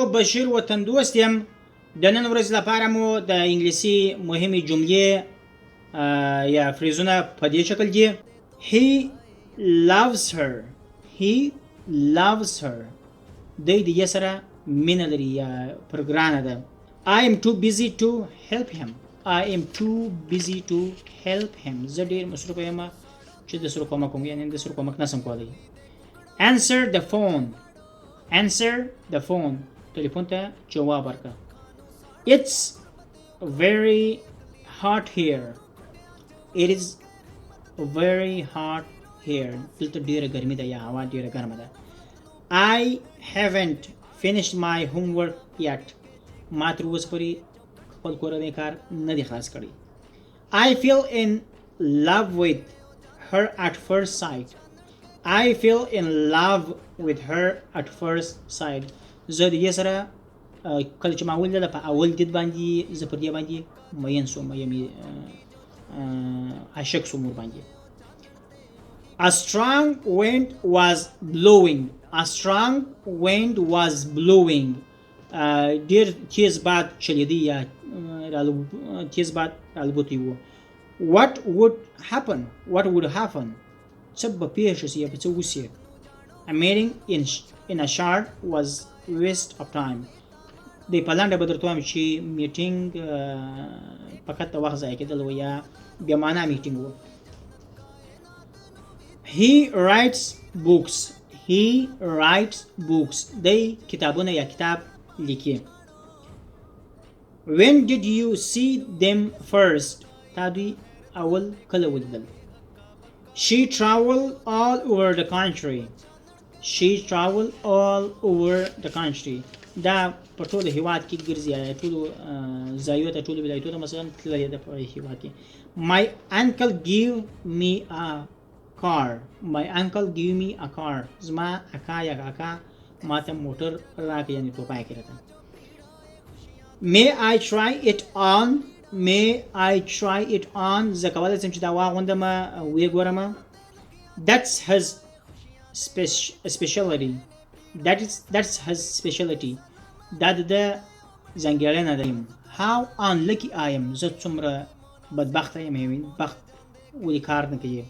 بشیر وطندوست یم. د نن ورځې لپاره مو د انګلیسي مهمې جملې یا فریزونه په دې شکل دي. He loves her. He loves her. دی د یې سره مینه لري یا پرګرانه ده. I am too busy to help him. I am too busy to help him. زه ډېر مصروفه یم چې د سره کومک کوم، یعنې د سره کومک نسم کولی. Answer the phone. Answer the phone. تلیفون ته جواب ورکړه. It's very hot here. It is very hot here. دلته ډیره ګرمي ده یا هوا ډیره ګرمه ده. I haven't finished my homework yet. ما تر اوسه پورې خپل کورنی کار نه دی خلاص کړی. I fell in love with her at first sight. I fell in love with her at first sight. زه د یې سره کله چې ما ولیدله په اول دید باندې زه پر دې باندې مین سوم، یعنې عاشق سوم ورباندې. A strong wind was blowing. A strong wind was blowing. ډېر تیز باد چلیدی یا تیز باد رالبوتی و. What would happen? What would happen? څه به پیښ شي یا به څه وشي. A meeting in a short was waste of time. دی په لنډه به درته وایم چې میټینګ فقط د وخت ضایع کېدل و یا بې معنا میټینګ و. He writes books. He writes books. دی کتابونه یا کتاب لیکي. When did you see them first? تا دوی اول کله ولیدل. She traveled all over the country. She traveled all over the country. دا په ټول هیواد کې ګرځي یا ټول ځایو ته ټول ولایتو ته مثلا تللی ده په هیواد کې. My uncle gave me a car. My uncle gave me a car. زما اکا یا کاکا ما ته موټر راکړ، یعنې ټوپای کړی ته. May I try it on? May I try it on? زه کولی شم چې دا واغوندم ویې ګورم. That's his specialty. That's his specialty. دا د ځانګړنه ده. How unlucky I am. زه څومره بدبخته یم، بخت ولې کار نه کوي.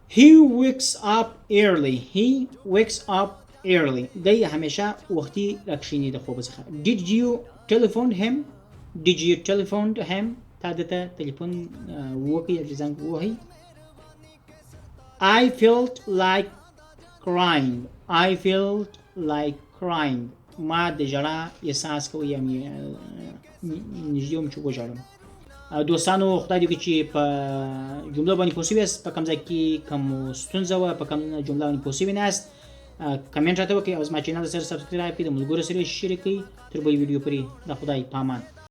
He wakes up early. He wakes up early. دی همیشه وختي راکښېني د خوب څخه. Did you telephone him? Did you telephone him? تا دته تلیفون وکړ یا زنګ ووهی. I felt like crying. I felt like crying. ما د ژړا احساس کوم یا نږدې وم چې وژاړم. دوستانو خدای دې وکړي چې په جملو باندې پوه شوي یاست، په کوم ځای کې کوم ستونزه وه، په کوم جمله باندې پوه شوي نه یاست، کمنټ راته وکړئ او زما چینل سره سبسکرایب کړئ، د ملګرو سره یې شریک کړئ. تر بل ویډیو پورې د خدای په امان.